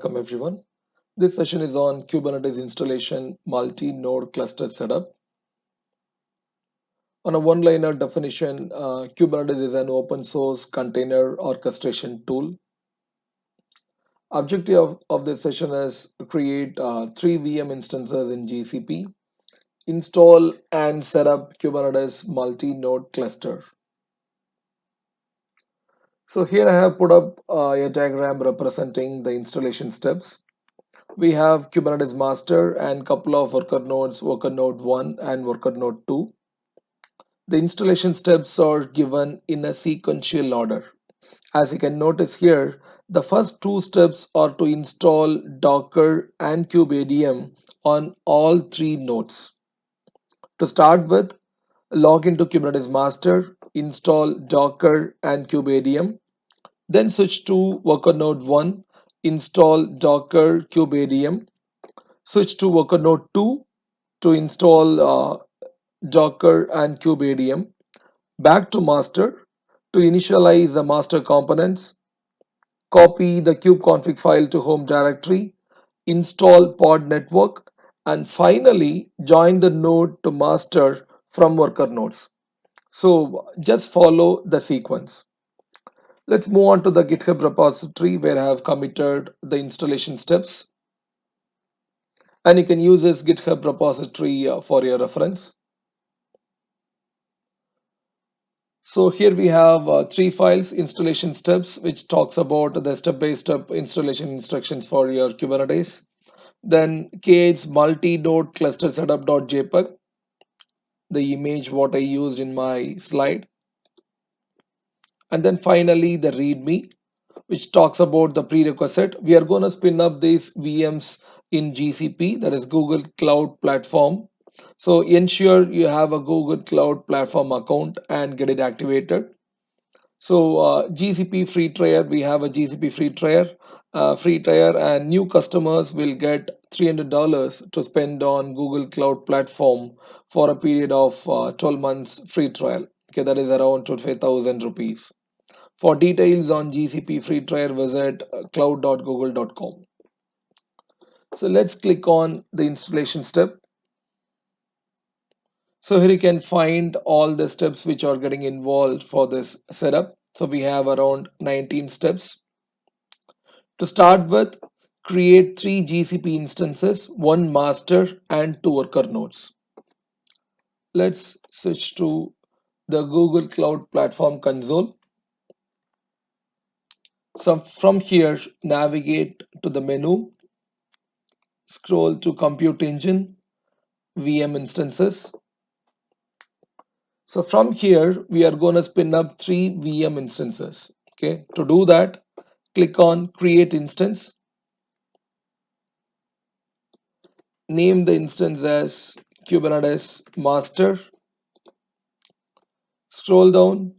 welcome everyone. This session is on Kubernetes installation multi-node cluster setup. On a one-liner definition, Kubernetes is an open source container orchestration tool. Objective of this session is to create 3 VM instances in GCP, install and set up Kubernetes multi-node cluster. So here I have put up a diagram representing the installation steps. We have Kubernetes master and couple of worker nodes, worker node 1 and worker node 2. The installation steps are given in a sequential order. As you can notice here, the first two steps are to install Docker and kubeadm on all 3 nodes. To start with, log into Kubernetes master, install Docker and kubeadm, then switch to worker node 1, install Docker kubeadm, switch to worker node 2 to install Docker and kubeadm, back to master to initialize the master components, copy the kubeconfig file to home directory, install pod network, and finally join the node to master from worker nodes. So just follow the sequence. Let's move on to the GitHub repository where I have committed the installation steps, and you can use this GitHub repository for your reference. So here we have 3 files, installation steps, which talks about the step-by-step installation instructions for your Kubernetes. Then KH multi-node cluster setup.jpg, the image what I used in my slide. And then finally the README, which talks about the prerequisite. We are going to spin up these VMs in GCP, that is Google Cloud Platform. So ensure you have a Google Cloud Platform account and get it activated. So GCP free trial, we have a GCP free trial, and new customers will get $300 to spend on Google Cloud Platform for a period of 12 months free trial. Okay, that is around 25,000 rupees. For details on GCP free trial, visit cloud.google.com. So let's click on the installation step. So here you can find all the steps which are getting involved for this setup. So we have around 19 steps. To start with, create 3 GCP instances, 1 master and 2 worker nodes. Let's switch to the Google Cloud Platform console. So from here, navigate to the menu, scroll to Compute Engine, VM instances. So from here, we are going to spin up 3 VM instances. Okay, to do that, click on Create Instance. Name the instance as Kubernetes Master. Scroll down,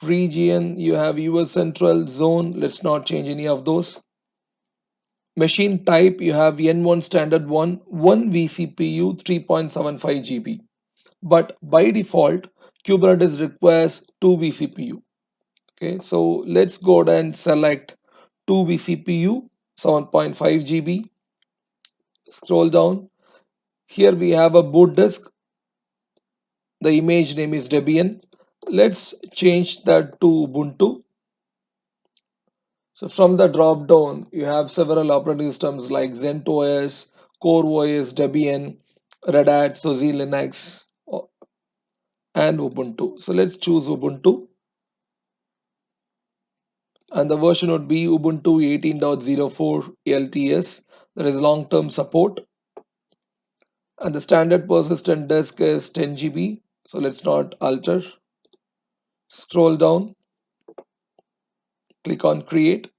region, you have US Central, Zone, let's not change any of those. Machine type, you have N1 standard 1 vCPU 3.75 GB, but by default Kubernetes requires 2 vCPU. Okay, so let's go ahead and select 2 vCPU 7.5 GB. Scroll down, here we have a boot disk, the image name is Debian. Let's change that to Ubuntu. So from the drop down, you have several operating systems like CentOS, CoreOS, Debian, Red Hat, SUSE Linux, and Ubuntu. So let's choose Ubuntu. And the version would be Ubuntu 18.04 LTS. There is long-term support. And the standard persistent disk is 10 GB. So let's not alter. Scroll down. Click on Create.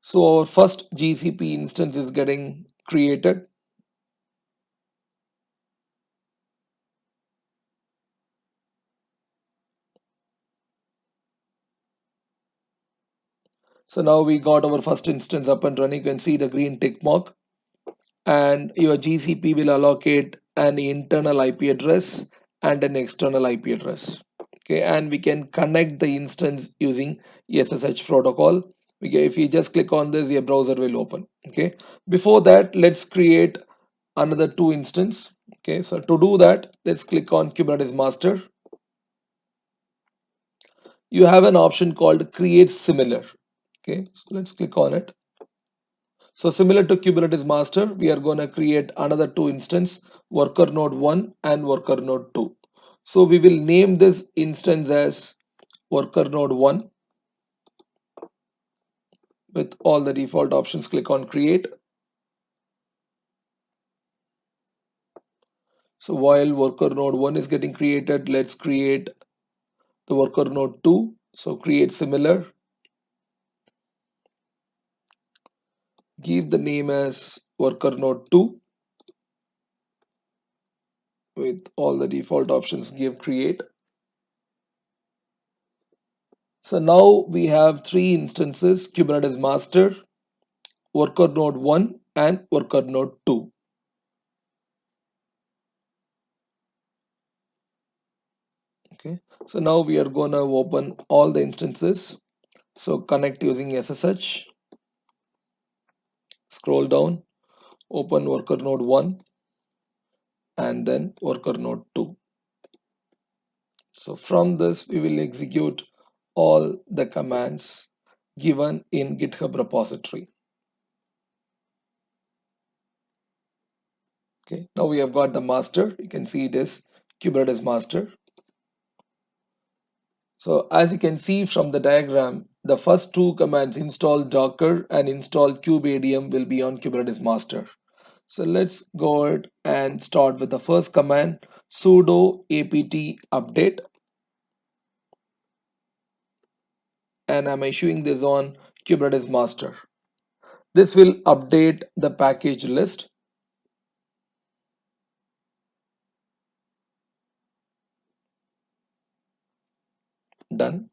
So our first GCP instance is getting created. So now we got our first instance up and running. You can see the green tick mark, and your GCP will allocate an internal IP address and an external IP address. Okay, and we can connect the instance using SSH protocol. Okay, if you just click on this, your browser will open. Okay, before that, let's create another two instance. Okay, so to do that, let's click on Kubernetes master. You have an option called create similar. Okay, so let's click on it. So similar to Kubernetes master, we are going to create another two instance, worker node 1 and worker node 2. So we will name this instance as worker node 1 with all the default options. Click on create. So while worker node 1 is getting created, let's create the worker node 2. So create similar, give the name as worker node 2 with all the default options, give create. So now we have three instances, Kubernetes master, worker node 1 and worker node 2. Okay, so now we are going to open all the instances. So connect using SSH, scroll down, open worker node 1 and then worker node 2. So from this, we will execute all the commands given in GitHub repository. Okay, now we have got the master. You can see it is Kubernetes master. So as you can see from the diagram, the first two commands install Docker and install kubeadm will be on Kubernetes master. So let's go ahead and start with the first command, sudo apt update, and I'm issuing this on Kubernetes master. This will update the package list. Done.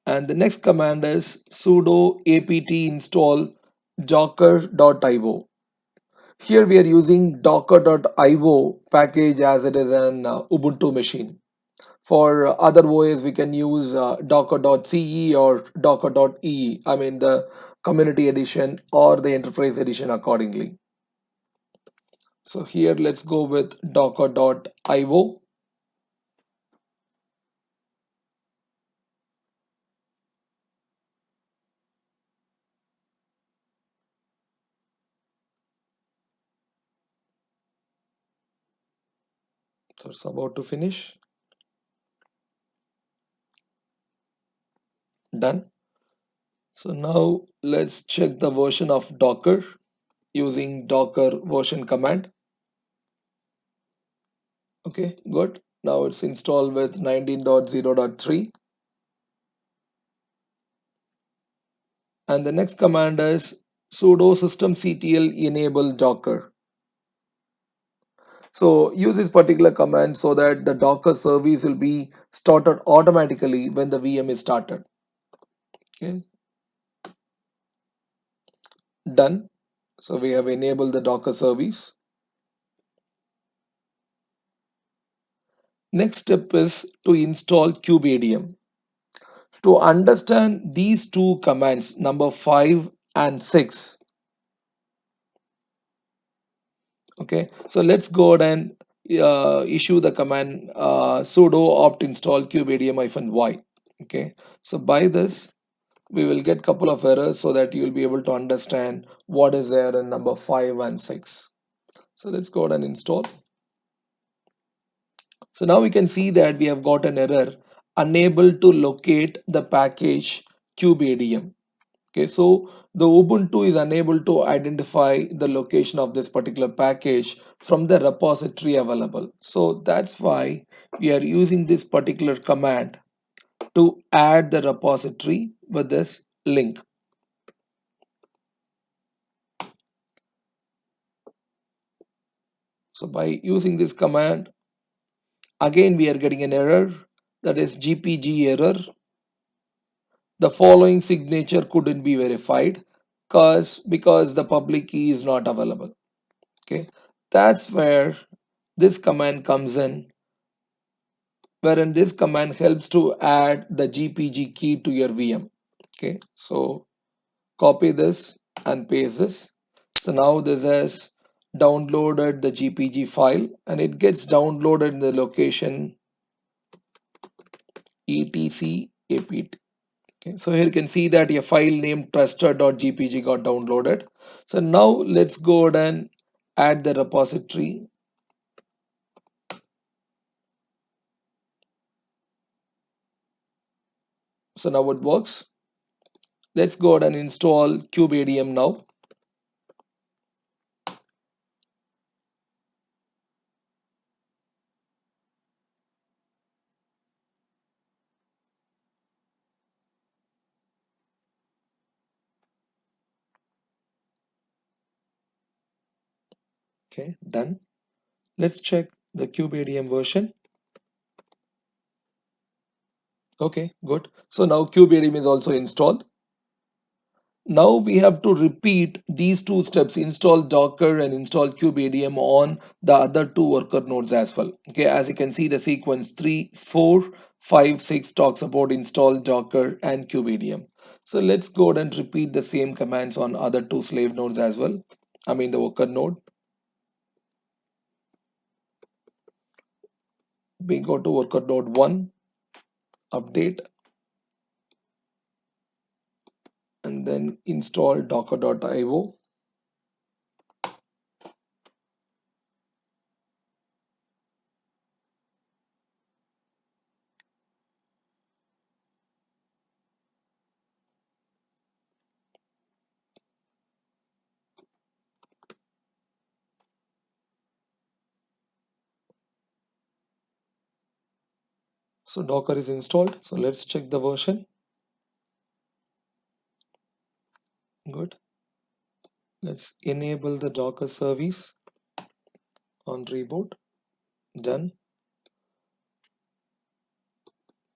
And the next command is sudo apt install docker.io. Here we are using docker.io package as it is an Ubuntu machine. For other OS, we can use docker.ce or docker.e. I mean the community edition or the enterprise edition accordingly. So here let's go with docker.io. So it's about to finish. Done. So now let's check the version of Docker using docker version command. Okay, good. Now it's installed with 19.0.3. And the next command is sudo systemctl enable docker. So use this particular command so that the Docker service will be started automatically when the VM is started. Okay, done. So we have enabled the Docker service. Next step is to install kubeadm. To understand these two commands, number 5 and 6. Okay, so let's go ahead and issue the command sudo opt install kubeadm-y. Okay, so by this we will get couple of errors so that you will be able to understand what is there in number 5 and 6. So let's go ahead and install. So now we can see that we have got an error unable to locate the package kubeadm. Okay, so the Ubuntu is unable to identify the location of this particular package from the repository available. So that's why we are using this particular command to add the repository with this link. So by using this command, again we are getting an error, that is GPG error. The following signature couldn't be verified because the public key is not available. Okay, that's where this command comes in, wherein this command helps to add the GPG key to your VM. Okay, so copy this and paste this. So now this has downloaded the GPG file and it gets downloaded in the location etc apt. Okay, so here you can see that a file named truster.gpg got downloaded. So now let's go ahead and add the repository. So now it works. Let's go ahead and install kubeadm now. Okay, done. Let's check the kubeadm version. Okay, good. So now kubeadm is also installed. Now we have to repeat these two steps, install Docker and install kubeadm on the other two worker nodes as well. Okay, as you can see the sequence 3, 4, 5, 6 talks about install Docker and kubeadm. So let's go ahead and repeat the same commands on other two slave nodes as well. I mean the worker node. We go to worker node 1, update, and then install docker.io. So Docker is installed. So let's check the version. Good. Let's enable the Docker service on reboot. Done.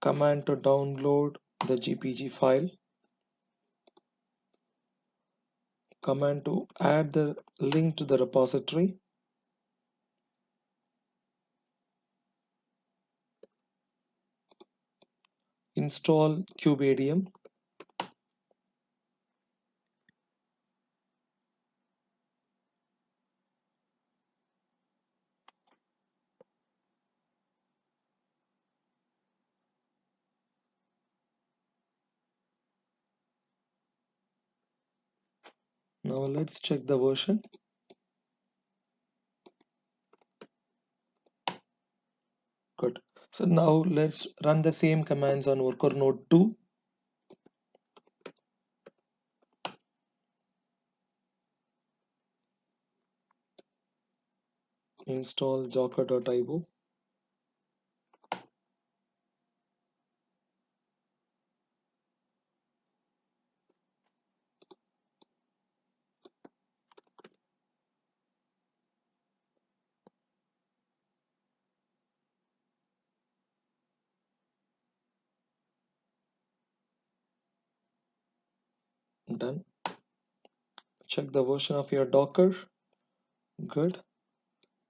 Command to download the GPG file. Command to add the link to the repository. Install kubeadm. Now let's check the version. Good. So now let's run the same commands on worker node 2. Install docker.io. Done. Check the version of your Docker. Good.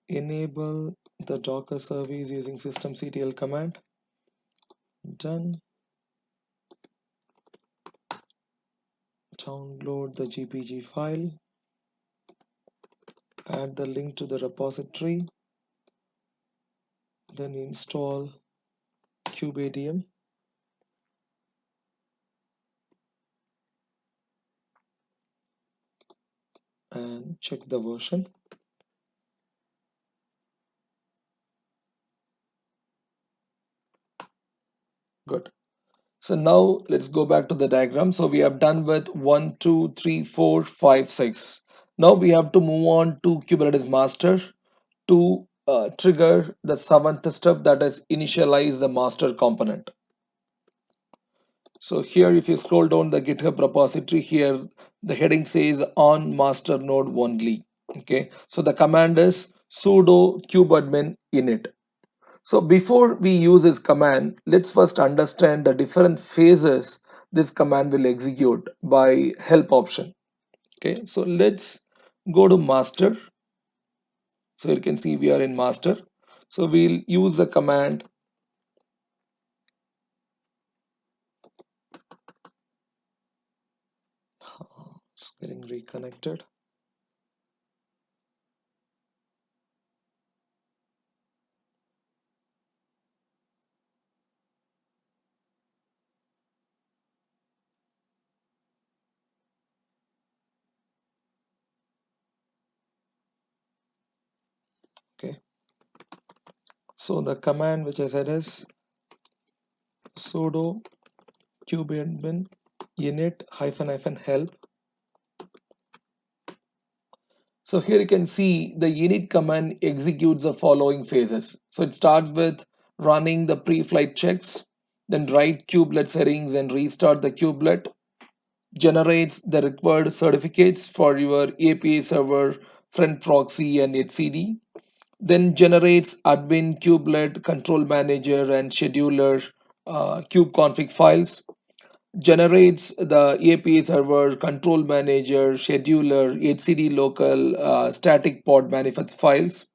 Enable the Docker service using systemctl command. Done. Download the GPG file. Add the link to the repository. Then install kubeadm. And check the version. Good. So now let's go back to the diagram. So we have done with 1, 2, 3, 4, 5, 6. Now we have to move on to Kubernetes master to trigger the seventh step, that is initialize the master component. So here if you scroll down the GitHub repository, here the heading says on master node only. Okay, so the command is sudo kubeadmin init. So before we use this command, let's first understand the different phases this command will execute by help option. Okay, so let's go to master. So you can see we are in master. So we'll use the command It's getting reconnected. Okay, so the command which I said is sudo kubeadmin init hyphen hyphen help. So here you can see the init command executes the following phases. So it starts with running the pre-flight checks, then write kubelet settings and restart the kubelet, generates the required certificates for your API server, front proxy and etcd, then generates admin kubelet control manager and scheduler kubeconfig files, generates the API server, control manager, scheduler, etcd local, static pod manifest files,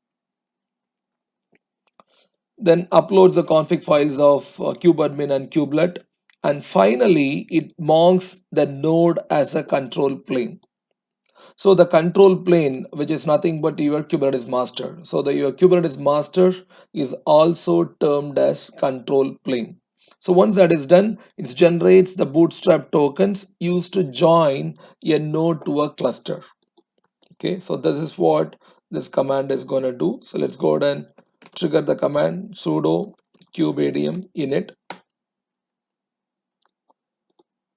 then uploads the config files of kubeadmin and kubelet, and finally it monks the node as a control plane. So the control plane, which is nothing but your Kubernetes master. So your Kubernetes master is also termed as control plane. So once that is done, it generates the bootstrap tokens used to join a node to a cluster. Okay, so this is what this command is going to do. So let's go ahead and trigger the command sudo kubeadm init.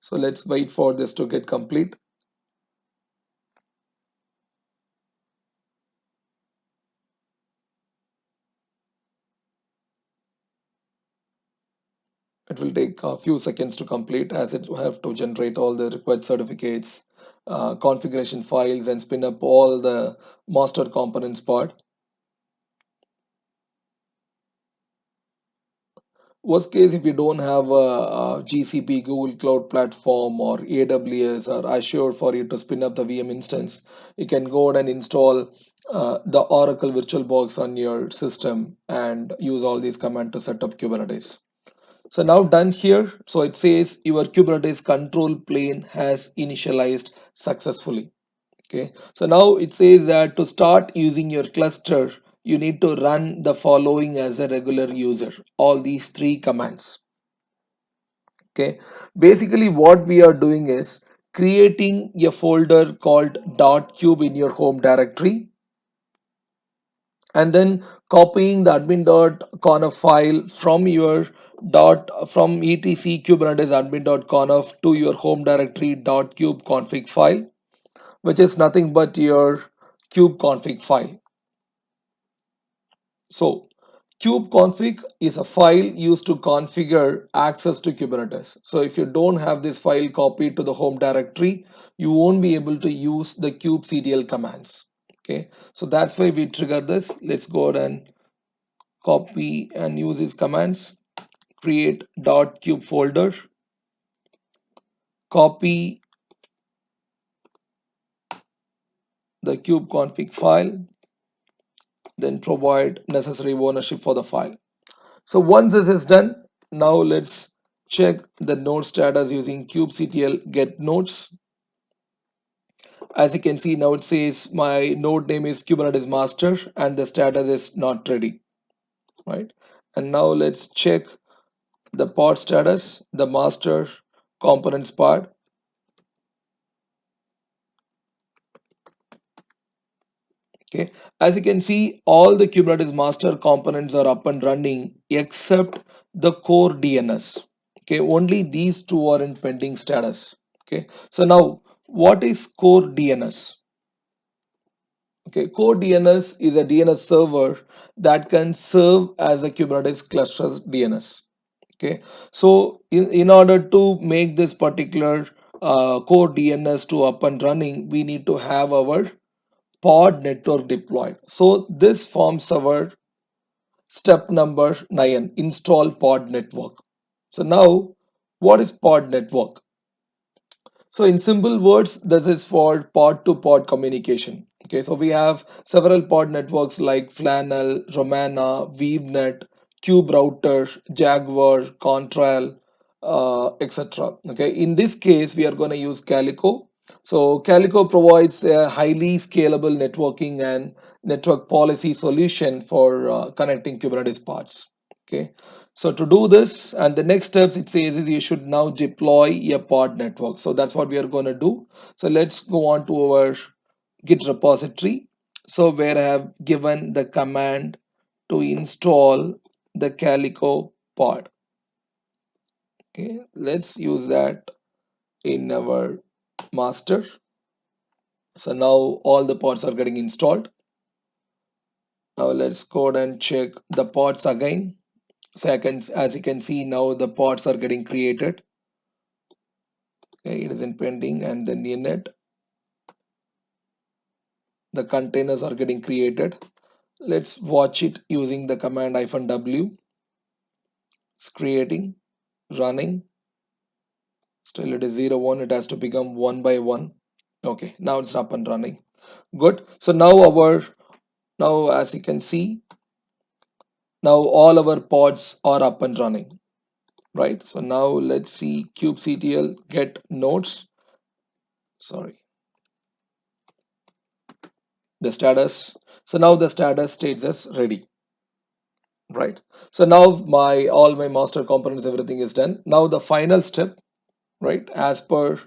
So let's wait for this to get complete. It will take a few seconds to complete as it will have to generate all the required certificates, configuration files and spin up all the master components part. Worst case, if you don't have a GCP, Google Cloud Platform or AWS or Azure for you to spin up the VM instance, you can go ahead and install the Oracle VirtualBox on your system and use all these commands to set up Kubernetes. So now done here, so it says your Kubernetes control plane has initialized successfully. Okay, so now it says that to start using your cluster, you need to run the following as a regular user, all these three commands. Okay, basically what we are doing is creating a folder called .cube in your home directory, and then copying the admin.conf file from your from etc kubernetes admin.conf to your home directory .cubeconfig file, which is nothing but your kubeconfig file. So kubeconfig is a file used to configure access to Kubernetes. So if you don't have this file copied to the home directory, you won't be able to use the kubectl commands. Okay, so that's why we trigger this. Let's go ahead and copy and use these commands. Create .cube folder, copy the kubeconfig file, then provide necessary ownership for the file. So once this is done, now let's check the node status using kubectl get nodes. As you can see, now it says my node name is Kubernetes master and the status is not ready, right? And now let's check the pod status, the master components part. Okay, as you can see, all the Kubernetes master components are up and running except the core DNS. Okay, only these two are in pending status. Okay, so now what is core DNS? Okay, core DNS is a DNS server that can serve as a Kubernetes cluster DNS. Okay, so in order to make this particular core DNS to up and running, we need to have our pod network deployed. So this forms our step number 9, install pod network. So now what is pod network? So in simple words, this is for pod to pod communication. Okay, so we have several pod networks like Flannel, Romana, ViewNet, Cube Router, Jaguar, Contrail, etc. Okay, in this case, we are going to use Calico. So Calico provides a highly scalable networking and network policy solution for connecting Kubernetes pods. Okay. So to do this, and the next steps it says is you should now deploy a pod network. So that's what we are going to do. So let's go on to our Git repository. So where I have given the command to install the Calico pod. Okay. Let's use that in our master. So now all the pods are getting installed. Now let's go and check the pods again. So as you can see now the pods are getting created. Okay, it is in pending, and then in it the containers are getting created. Let's watch it using the command -w. It's creating, running. Still it is 0 1. It has to become 1 by 1. Okay, now it's up and running. Good. So now as you can see, now all our pods are up and running. Right, so now let's see kubectl get nodes, sorry, the status. So now the status states as ready. Right, so now my all my master components, everything is done. Now the final step, right, as per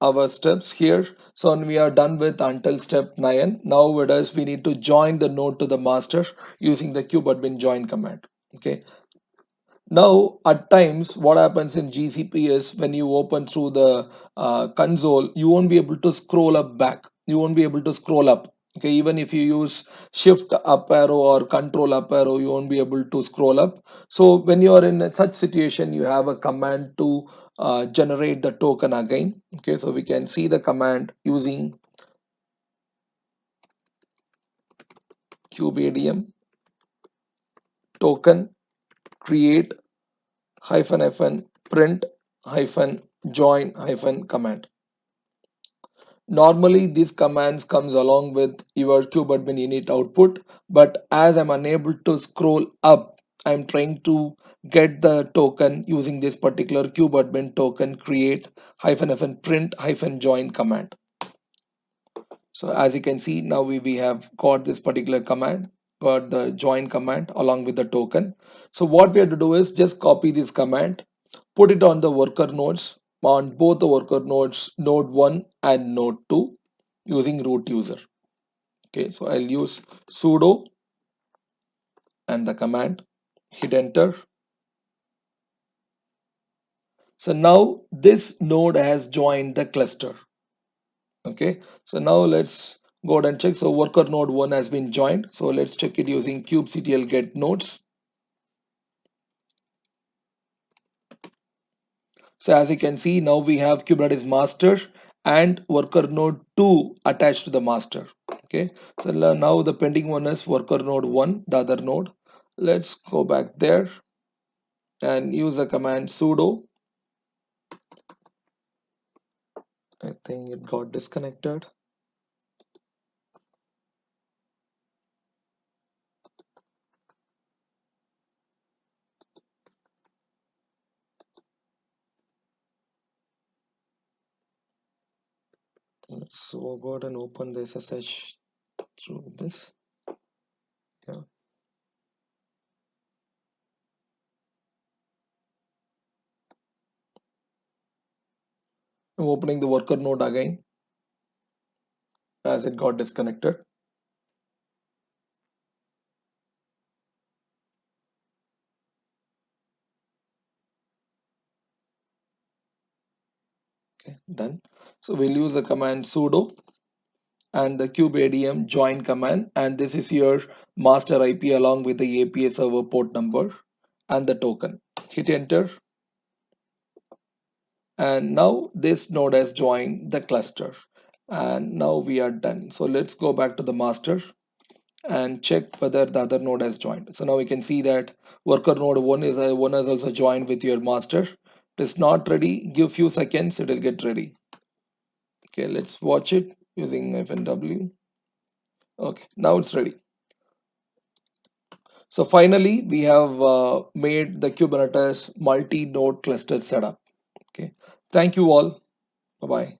our steps here. So we are done with until step 9. Now it is we need to join the node to the master using the kubeadmin join command. Okay, now, at times, what happens in GCP is when you open through the console, you won't be able to scroll up back. You won't be able to scroll up. Okay, even if you use shift up arrow or control up arrow, you won't be able to scroll up. So when you are in such situation, you have a command to generate the token again. Okay, so we can see the command using kubeadm token create -fn print -join command. Normally these commands comes along with your kubeadmin init output, but as I'm unable to scroll up, I'm trying to get the token using this particular kubeadmin token create -fn print -join command. So as you can see now we have got this particular command, got the join command along with the token. So what we have to do is just copy this command, put it on the worker nodes, on both the worker nodes, node 1 and node 2, using root user. Okay, so I'll use sudo and the command, hit enter. So now this node has joined the cluster. Okay, so now let's go ahead and check. So worker node 1 has been joined. So let's check it using kubectl get nodes. So as you can see, now we have Kubernetes master and worker node 2 attached to the master. Okay, so now the pending one is worker node 1, the other node. Let's go back there and use the command sudo. I think it got disconnected. Let's go ahead and open the SSH through this. Yeah. I'm opening the worker node again as it got disconnected. Okay, done. So we'll use the command sudo and the kubeadm join command, and this is your master IP along with the API server port number and the token. Hit enter, and now this node has joined the cluster, and now we are done. So let's go back to the master and check whether the other node has joined. So now we can see that worker node 1 is one has also joined with your master. It is not ready. Give few seconds, it will get ready. Okay, let's watch it using -w. Okay, now it's ready. So finally, we have made the Kubernetes multi-node cluster setup. Okay, thank you all. Bye bye.